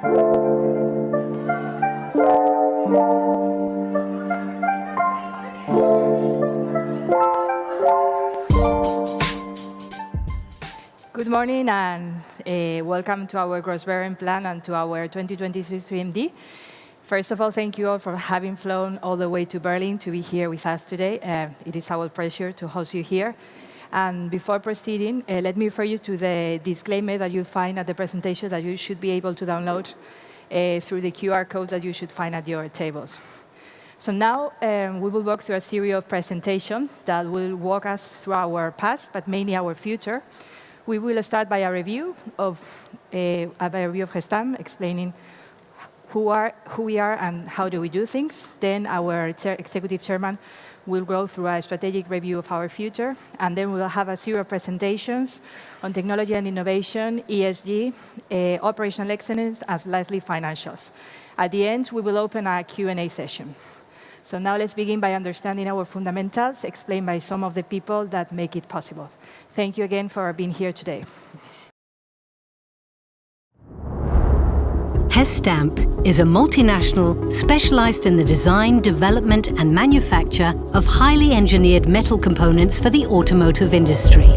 Good morning and welcome to our gross bearing plan and to our 2023 3MD. First of all, thank you all for having flown all the way to Berlin to be here with us today. It is our pleasure to host you here. And before proceeding, let me refer you to the disclaimer that you find at the presentation that you should be able to download through the QR code that you should find at your tables. So now we will walk through a series of presentations that will walk us through our past, but mainly our future. We will start by a review of Gestamp, explaining who we are and how do we do things. Then our executive chairman will go through a strategic review of our future, and then we will have a series of presentations on technology and innovation, ESG, operational excellence, and lastly, financials. At the end, we will open a Q&A session. So now let's begin by understanding our fundamentals, explained by some of the people that make it possible. Thank you again for being here today. Gestamp is a multinational specialized in the design, development, and manufacture of highly engineered metal components for the automotive industry.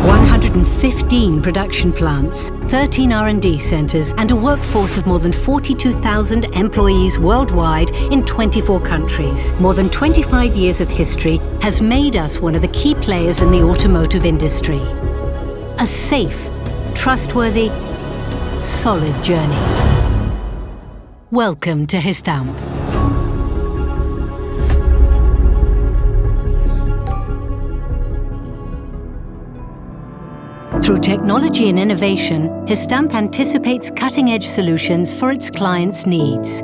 115 production plants, 13 R&D centers, and a workforce of more than 42,000 employees worldwide in 24 countries. More than 25 years of history has made us one of the key players in the automotive industry. A safe, trustworthy, solid journey. Welcome to Gestamp. Through technology and innovation, Gestamp anticipates cutting-edge solutions for its clients' needs.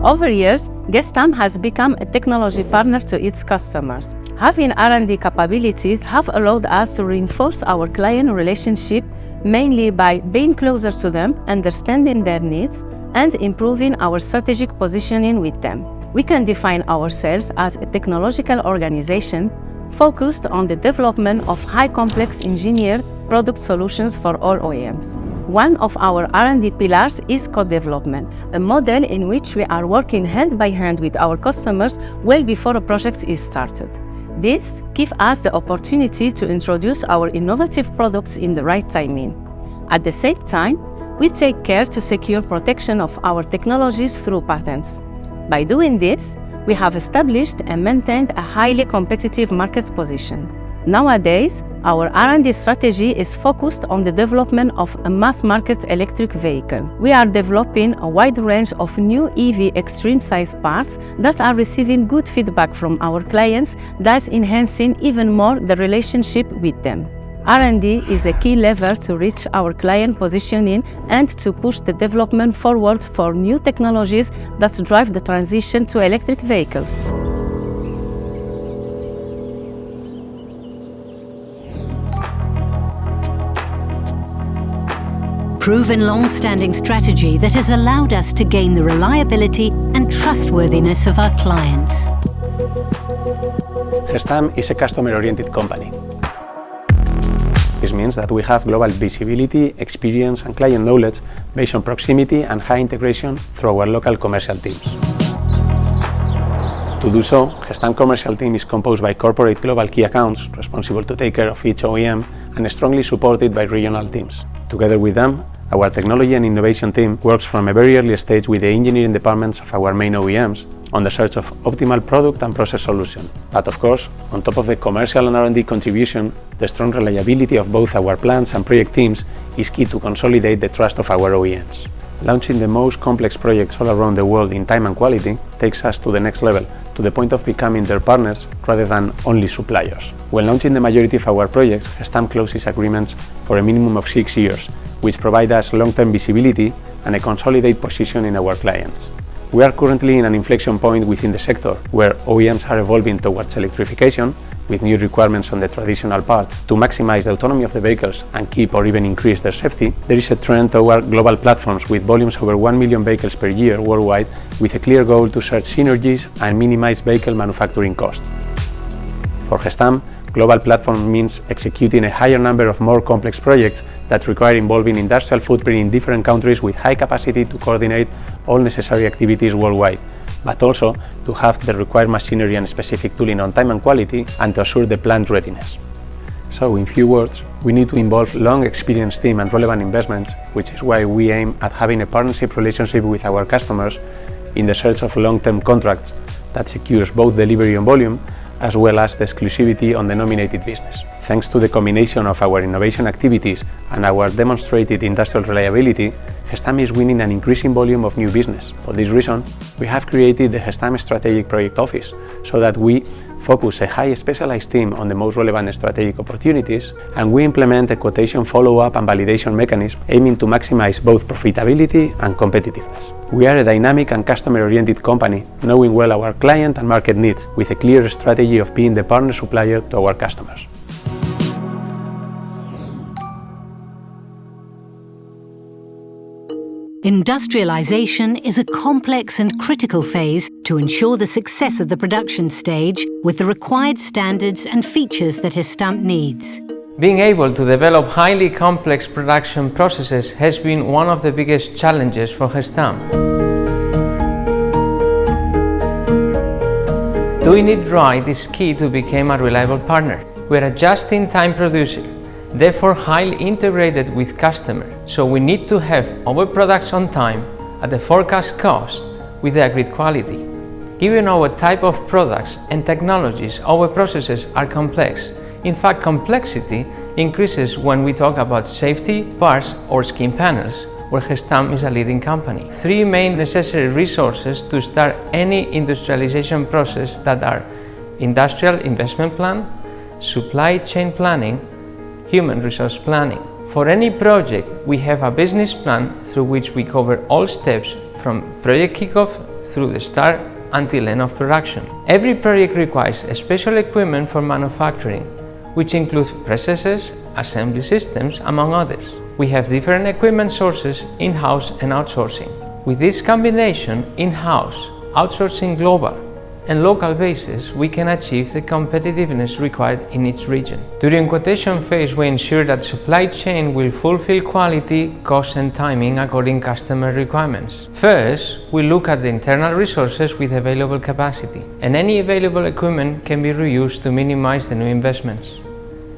Over years, Gestamp has become a technology partner to its customers. Having R&D capabilities have allowed us to reinforce our client relationship mainly by being closer to them, understanding their needs, and improving our strategic positioning with them. We can define ourselves as a technological organization focused on the development of high-complex engineered product solutions for all OEMs. One of our R&D pillars is co-development, a model in which we are working hand by hand with our customers well before a project is started. This gives us the opportunity to introduce our innovative products in the right timing. At the same time, we take care to secure protection of our technologies through patents. By doing this, we have established and maintained a highly competitive market position. Nowadays, our R&D strategy is focused on the development of a mass-market electric vehicle. We are developing a wide range of new EV extreme-size parts that are receiving good feedback from our clients, thus enhancing even more the relationship with them. R&D is a key lever to reach our client positioning and to push the development forward for new technologies that drive the transition to electric vehicles. Proven long-standing strategy that has allowed us to gain the reliability and trustworthiness of our clients. Gestamp is a customer-oriented company. This means that we have global visibility, experience, and client knowledge based on proximity and high integration through our local commercial teams. To do so, Gestamp commercial team is composed by corporate global key accounts responsible to take care of each OEM and strongly supported by regional teams. Together with them, our technology and innovation team works from a very early stage with the engineering departments of our main OEMs on the search of optimal product and process solution. But of course, on top of the commercial and R&D contribution, the strong reliability of both our plants and project teams is key to consolidate the trust of our OEMs. Launching the most complex projects all around the world in time and quality takes us to the next level, to the point of becoming their partners rather than only suppliers. When launching the majority of our projects, Gestamp closes agreements for a minimum of 6 years, which provide us long-term visibility and a consolidated position in our clients. We are currently in an inflection point within the sector, where OEMs are evolving towards electrification, with new requirements on the traditional parts to maximize the autonomy of the vehicles and keep or even increase their safety. There is a trend toward global platforms with volumes over 1 million vehicles per year worldwide, with a clear goal to search synergies and minimize vehicle manufacturing costs. For Gestamp, global platform means executing a higher number of more complex projects that require involving industrial footprint in different countries with high capacity to coordinate all necessary activities worldwide, but also to have the required machinery and specific tooling on time and quality, and to assure the plant readiness. So, in few words, we need to involve long experienced team and relevant investments, which is why we aim at having a partnership relationship with our customers in the search of long-term contracts that secures both delivery on volume as well as the exclusivity on the nominated business. Thanks to the combination of our innovation activities and our demonstrated industrial reliability, Gestamp is winning an increasing volume of new business. For this reason, we have created the Gestamp Strategic Project Office, so that we focus a high specialized team on the most relevant strategic opportunities, and we implement a quotation follow-up and validation mechanism aiming to maximize both profitability and competitiveness. We are a dynamic and customer-oriented company, knowing well our client and market needs, with a clear strategy of being the partner supplier to our customers. Industrialization is a complex and critical phase to ensure the success of the production stage with the required standards and features that Gestamp needs. Being able to develop highly complex production processes has been one of the biggest challenges for Gestamp. Doing it right is key to become a reliable partner. We are a just-in-time producer, therefore highly integrated with customers, so we need to have our products on time at the forecast cost with the agreed quality. Given our type of products and technologies, our processes are complex. In fact, complexity increases when we talk about safety, parts or skin panels, where Gestamp is a leading company. Three main necessary resources to start any industrialization process that are industrial investment plan, supply chain planning, human resource planning. For any project, we have a business plan through which we cover all steps from project kickoff through the start until end of production. Every project requires special equipment for manufacturing, which includes processes, assembly systems, among others. We have different equipment sources in-house and outsourcing. With this combination, in-house, outsourcing global, and local basis, we can achieve the competitiveness required in each region. During quotation phase, we ensure that supply chain will fulfill quality, cost and timing according customer requirements. First, we look at the internal resources with available capacity, and any available equipment can be reused to minimize the new investments.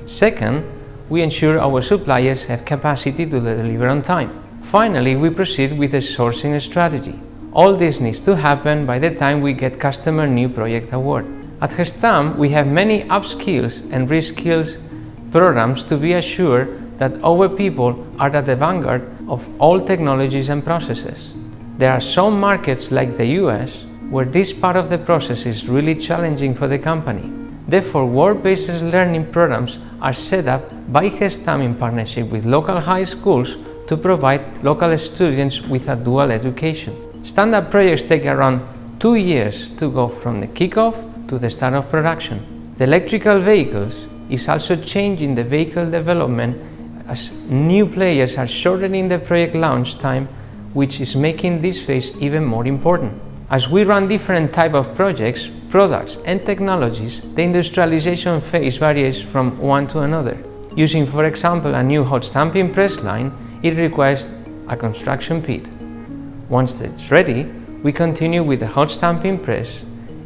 Second, we ensure our suppliers have capacity to deliver on time. Finally, we proceed with the sourcing strategy. All this needs to happen by the time we get customer new project award. At Gestamp, we have many upskills and reskills programs to be assured that our people are at the vanguard of all technologies and processes. There are some markets like the US where this part of the process is really challenging for the company. Therefore, work-based learning programs are set up by Gestamp in partnership with local high schools to provide local students with a dual education. Standard projects take around 2 years to go from the kickoff to the start of production. The electrical vehicles is also changing the vehicle development as new players are shortening the project launch time, which is making this phase even more important. As we run different types of projects, products and technologies, the industrialization phase varies from one to another. Using, for example, a new hot stamping press line, it requires a construction pit. Once it's ready, we continue with the hot stamping press,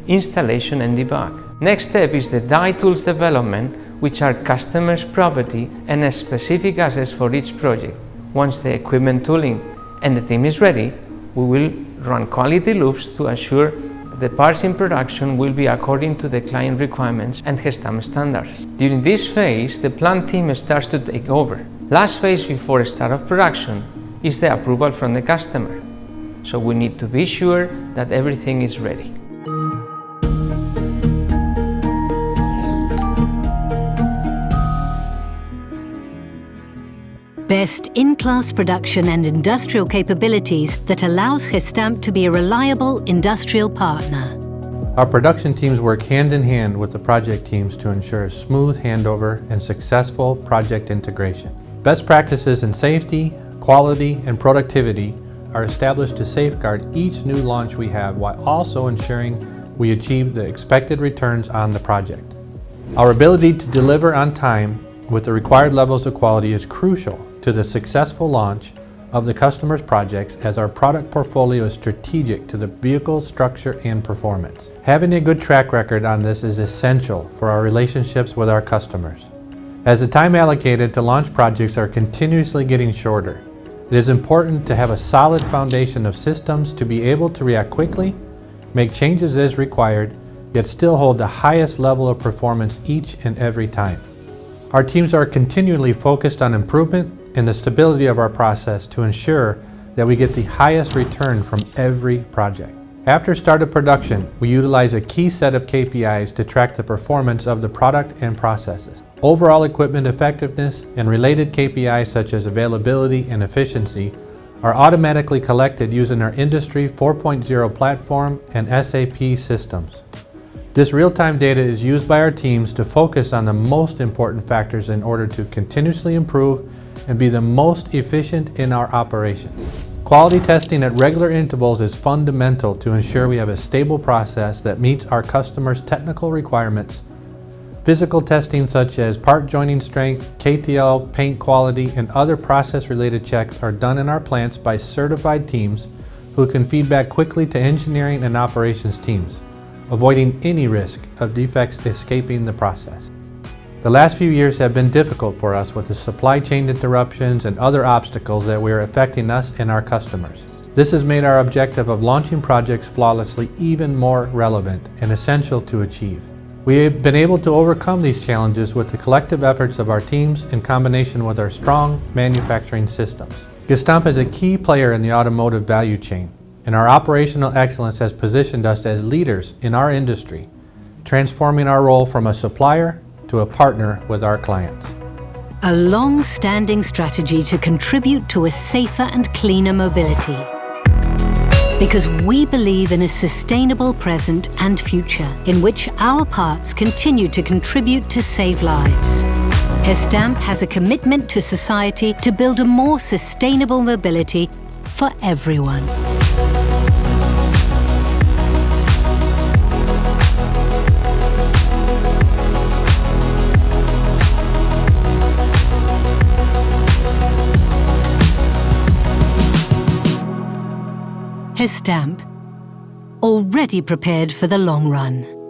installation and debug. Next step is the die tools development, which are customers' property and specific assets for each project. Once the equipment tooling and the team is ready, we will run quality loops to assure that the parts in production will be according to the client requirements and Gestamp standards. During this phase, the plant team starts to take over. Last phase before start of production is the approval from the customer. So we need to be sure that everything is ready. Best in-class production and industrial capabilities that allows Gestamp to be a reliable industrial partner. Our production teams work hand in hand with the project teams to ensure a smooth handover and successful project integration. Best practices in safety, quality, and productivity are established to safeguard each new launch we have while also ensuring we achieve the expected returns on the project. Our ability to deliver on time with the required levels of quality is crucial to the successful launch of the customer's projects, as our product portfolio is strategic to the vehicle's structure and performance. Having a good track record on this is essential for our relationships with our customers. As the time allocated to launch projects are continuously getting shorter, it is important to have a solid foundation of systems to be able to react quickly, make changes as required, yet still hold the highest level of performance each and every time. Our teams are continually focused on improvement and the stability of our process to ensure that we get the highest return from every project. After start of production, we utilize a key set of KPIs to track the performance of the product and processes. Overall equipment effectiveness and related KPIs such as availability and efficiency are automatically collected using our Industry 4.0 platform and SAP systems. This real-time data is used by our teams to focus on the most important factors in order to continuously improve and be the most efficient in our operations. Quality testing at regular intervals is fundamental to ensure we have a stable process that meets our customers' technical requirements. Physical testing such as part joining strength, KTL, paint quality, and other process-related checks are done in our plants by certified teams who can feed back quickly to engineering and operations teams, avoiding any risk of defects escaping the process. The last few years have been difficult for us with the supply chain interruptions and other obstacles that were affecting us and our customers. This has made our objective of launching projects flawlessly even more relevant and essential to achieve. We have been able to overcome these challenges with the collective efforts of our teams in combination with our strong manufacturing systems. Gestamp is a key player in the automotive value chain, and our operational excellence has positioned us as leaders in our industry, transforming our role from a supplier to a partner with our clients. A long-standing strategy to contribute to a safer and cleaner mobility. Because we believe in a sustainable present and future in which our parts continue to contribute to save lives. Gestamp has a commitment to society to build a more sustainable mobility for everyone. Gestamp, already prepared for the long run.